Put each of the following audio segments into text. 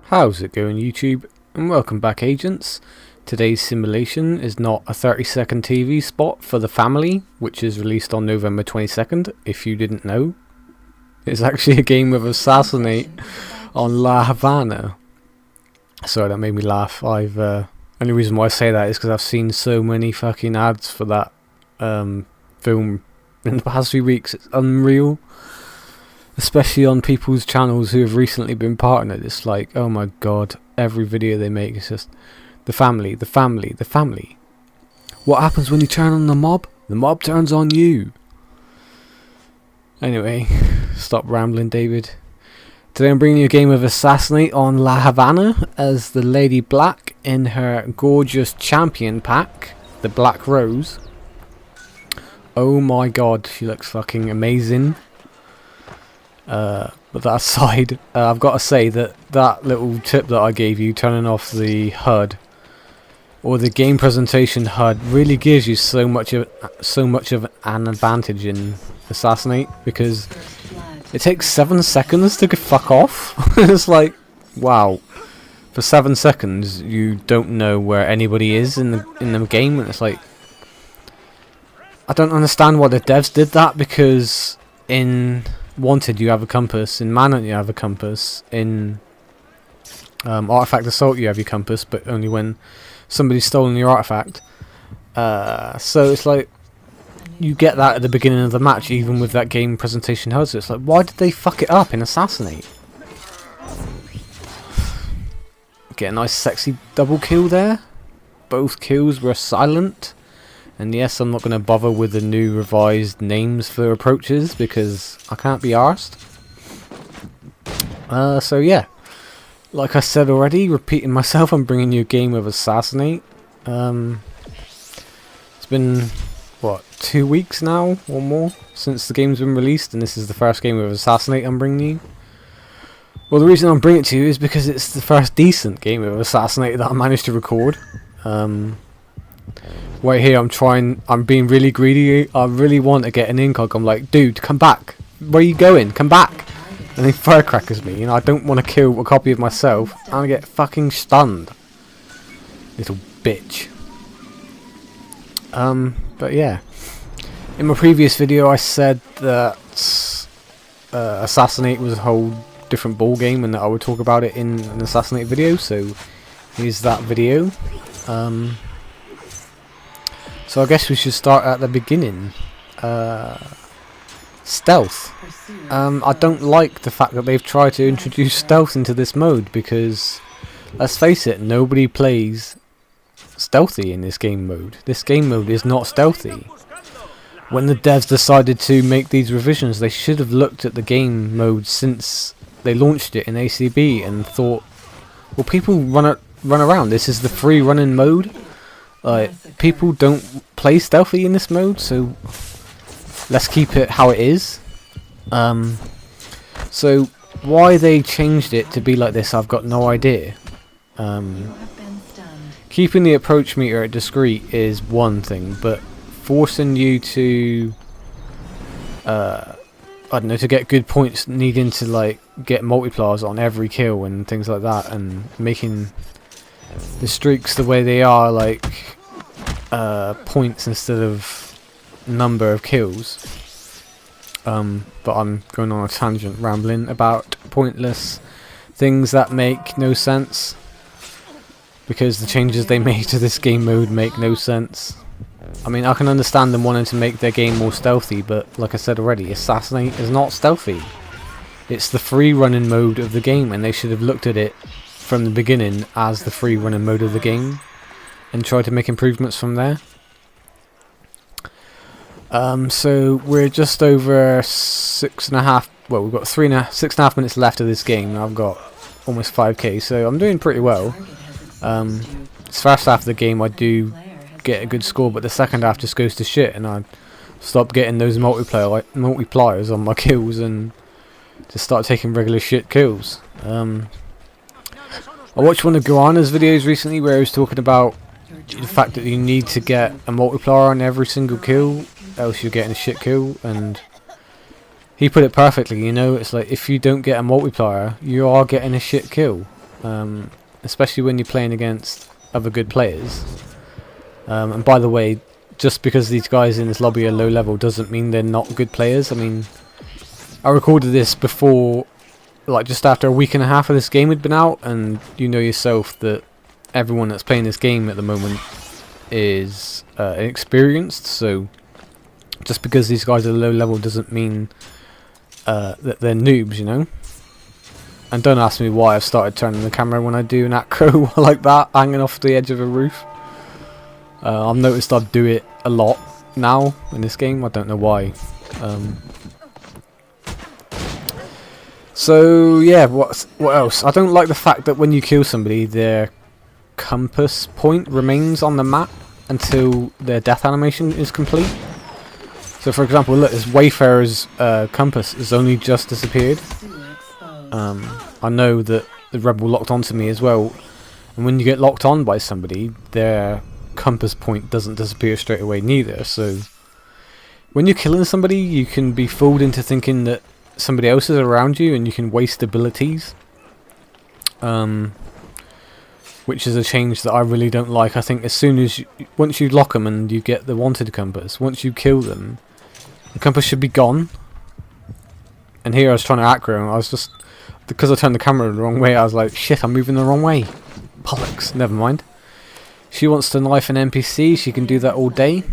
How's it going, YouTube? And welcome back, agents. Today's simulation is not a 30-second TV spot for the family, which is released on November 22nd, if you didn't know. It's actually a game of Assassinate on La Havana. Sorry, that made me laugh. Only reason why I say that is because I've seen so many fucking ads for that film in the past few weeks. It's unreal. Especially on people's channels who have recently been partnered. It's like, oh my god, every video they make is just the family, the family, the family. What happens when you turn on the mob? The mob turns on you. Anyway, stop rambling, David. Today I'm bringing you a game of Assassinate on La Havana as the Lady Black in her gorgeous champion pack, the Black Rose. Oh my god, she looks fucking amazing. But that aside, I've got to say that that little tip that I gave you, turning off the HUD or the game presentation HUD, really gives you so much of an advantage in Assassinate, because it takes 7 seconds to fuck off. It's like, wow, for 7 seconds you don't know where anybody is in the game, and it's like, I don't understand why the devs did that, because in Wanted you have a compass, in Manhunt you have a compass, in Artifact Assault you have your compass, but only when somebody's stolen your artifact. So it's like, you get that at the beginning of the match even with that game presentation HUD, so it's like, why did they fuck it up in Assassinate? Get a nice sexy double kill there. Both kills were silent. And yes, I'm not going to bother with the new revised names for approaches because I can't be arsed. So yeah, like I said already, repeating myself, I'm bringing you a game of Assassinate. It's been, what, 2 weeks now or more since the game's been released, and this is the first game of Assassinate I'm bringing you. Well, the reason I'm bringing it to you is because it's the first decent game of Assassinate that I managed to record. Right here, I'm being really greedy. I really want to get an incog. I'm like, dude, come back. Where are you going? Come back. And he firecrackers me. You know, I don't want to kill a copy of myself. And I get fucking stunned. Little bitch. But yeah. In my previous video, I said that Assassinate was a whole different ball game, and that I would talk about it in an Assassinate video. So here's that video. So I guess we should start at the beginning. Stealth. I don't like the fact that they've tried to introduce stealth into this mode, because let's face it, nobody plays stealthy in this game mode. This game mode is not stealthy. When the devs decided to make these revisions, they should have looked at the game mode since they launched it in ACB and thought, well, people run around. This is the free running mode. People don't play stealthy in this mode, so let's keep it how it is. So why they changed it to be like this, I've got no idea. Keeping the approach meter at discreet is one thing, but forcing you to I don't know, to get good points, needing to like get multipliers on every kill and things like that, and making the streaks the way they are, like points instead of number of kills. But I'm going on a tangent, rambling about pointless things that make no sense, because the changes they made to this game mode make no sense. I mean, I can understand them wanting to make their game more stealthy, but like I said already, Assassinate is not stealthy. It's the free running mode of the game, and they should have looked at it from the beginning as the free running mode of the game and tried to make improvements from there. So we're just over 6.5. Well, we've got 6.5 minutes left of this game, and I've got almost 5k, so I'm doing pretty well. This first half of the game I do get a good score, but the second half just goes to shit, and I stop getting those multipliers on my kills and just start taking regular shit kills. I watched one of Guana's videos recently where he was talking about the fact that you need to get a multiplier on every single kill, else you're getting a shit kill, and he put it perfectly, you know, it's like, if you don't get a multiplier, you are getting a shit kill. especially when you're playing against other good players. And by the way, just because these guys in this lobby are low level doesn't mean they're not good players. I mean, I recorded this before, like just after a week and a half of this game had been out, and you know yourself that everyone that's playing this game at the moment is inexperienced, so just because these guys are low level doesn't mean that they're noobs, you know? And don't ask me why I've started turning the camera when I do an acro like that, hanging off the edge of a roof. I've noticed I do it a lot now in this game, I don't know why. So yeah, what else? I don't like the fact that when you kill somebody, their compass point remains on the map until their death animation is complete. So for example, look, this Wayfarer's compass has only just disappeared. I know that the rebel locked onto me as well, and when you get locked on by somebody, their compass point doesn't disappear straight away neither. So when you're killing somebody, you can be fooled into thinking that somebody else is around you, and you can waste abilities, which is a change that I really don't like. I think as soon as once you lock them and you get the wanted compass, once you kill them, the compass should be gone. And here I was trying to acro, and I was just, because I turned the camera the wrong way, I was like, shit, I'm moving the wrong way. Bollocks, never mind. She wants to knife an NPC, she can do that all day.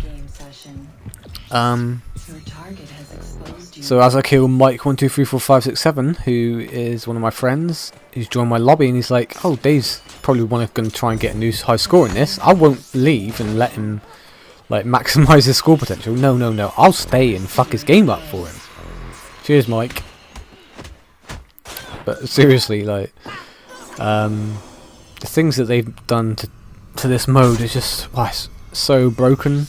So as I kill Mike123456, who is one of my friends, he's joined my lobby, and he's like, oh, Dave's probably going to try and get a new high score in this. I won't leave and let him like maximise his score potential. No, I'll stay and fuck his game up for him. Cheers, Mike. But seriously, like, the things that they've done to this mode is just so broken.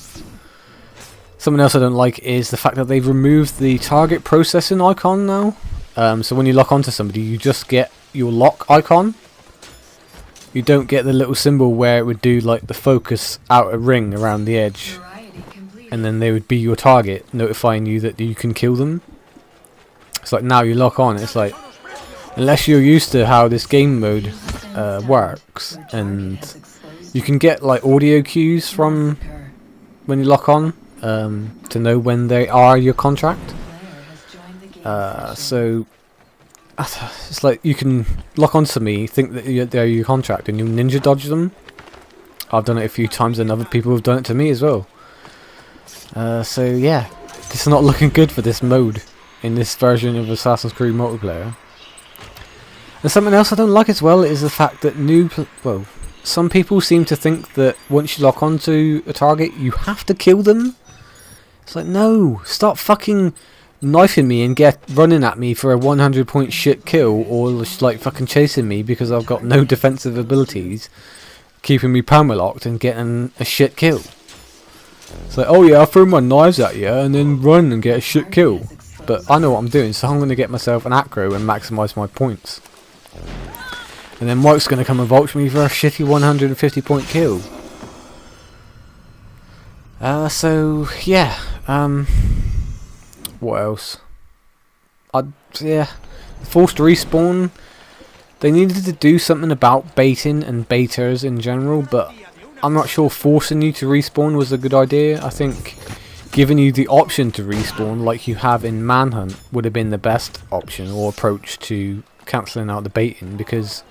Something else I don't like is the fact that they've removed the target processing icon now. So when you lock onto somebody, you just get your lock icon. You don't get the little symbol where it would do like the focus outer ring around the edge, and then they would be your target, notifying you that you can kill them. It's like now you lock on, it's like, unless you're used to how this game mode works, and you can get like audio cues from when you lock on to know when they are your contract. So it's like you can lock onto me, think that they're your contract, and you ninja dodge them. I've done it a few times, and other people have done it to me as well. So yeah, it's not looking good for this mode in this version of Assassin's Creed multiplayer. And something else I don't like as well is the fact that some people seem to think that once you lock onto a target, you have to kill them. It's like, no, stop fucking knifing me and running at me for a 100-point shit kill, or just like fucking chasing me because I've got no defensive abilities, keeping me permalocked and getting a shit kill. It's like, oh yeah, I'll throw my knives at you and then run and get a shit kill. But I know what I'm doing, so I'm going to get myself an acro and maximise my points. And then Mike's going to come and vulture me for a shitty 150-point kill. So yeah. What else? Forced respawn. They needed to do something about baiting and baiters in general, but I'm not sure forcing you to respawn was a good idea. I think giving you the option to respawn, like you have in Manhunt, would have been the best option or approach to cancelling out the baiting, because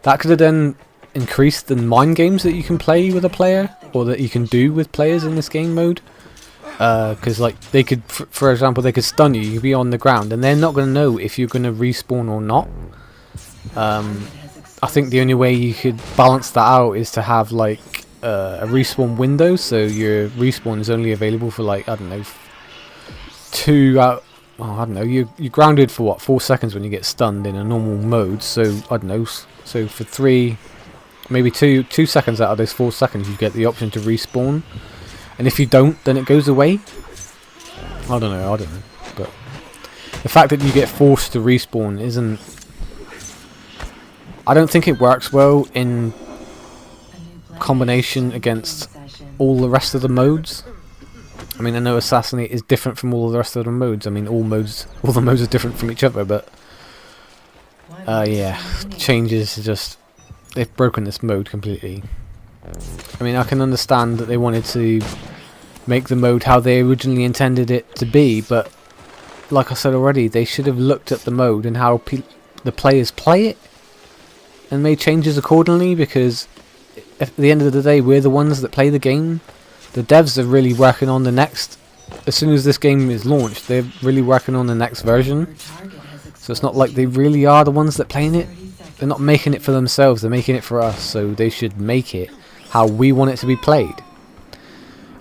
that could have then increased the mind games that you can play with a player, or that you can do with players in this game mode. Because like they could, for example, they could stun you. You could be on the ground, and they're not going to know if you're going to respawn or not. I think the only way you could balance that out is to have like a respawn window, so your respawn is only available for like, I don't know, you're grounded for what, 4 seconds when you get stunned in a normal mode. So I don't know, so for 3, maybe 2 seconds out of those 4 seconds, you get the option to respawn. And if you don't, then it goes away. I don't know. But the fact that you get forced to respawn isn't... I don't think it works well in combination against all the rest of the modes. I mean, I know Assassinate is different from all the rest of the modes. I mean, all the modes are different from each other, but Yeah, changes are just, they've broken this mode completely. I mean, I can understand that they wanted to make the mode how they originally intended it to be, but like I said already, they should have looked at the mode and how the players play it and made changes accordingly, because at the end of the day, we're the ones that play the game. The devs are really working on the next, as soon as this game is launched, they're really working on the next version. So it's not like they really are the ones that playing it. They're not making it for themselves, they're making it for us, so they should make it how we want it to be played.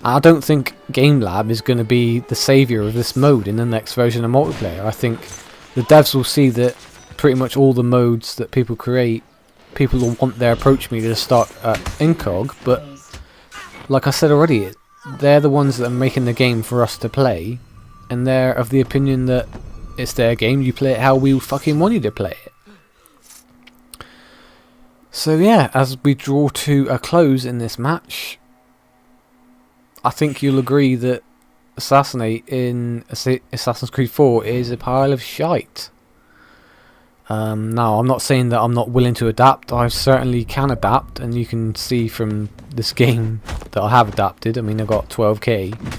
I don't think GameLab is going to be the saviour of this mode in the next version of multiplayer. I think the devs will see that pretty much all the modes that people create, people will want their approach meter to start at incog, but like I said already, they're the ones that are making the game for us to play, and they're of the opinion that it's their game, you play it how we fucking want you to play it. So yeah, as we draw to a close in this match, I think you'll agree that Assassinate in Assassin's Creed 4 is a pile of shite. Now, I'm not saying that I'm not willing to adapt. I certainly can adapt, and you can see from this game that I have adapted. I mean, I got 12k.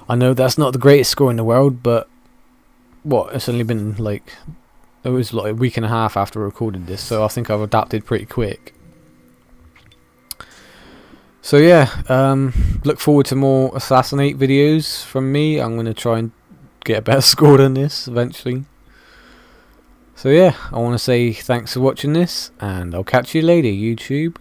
I know that's not the greatest score in the world, but what, it's only been like, it was like a week and a half after I recorded this, so I think I've adapted pretty quick. So yeah, look forward to more Assassinate videos from me. I'm going to try and get a better score than this eventually. So yeah, I want to say thanks for watching this, and I'll catch you later, YouTube.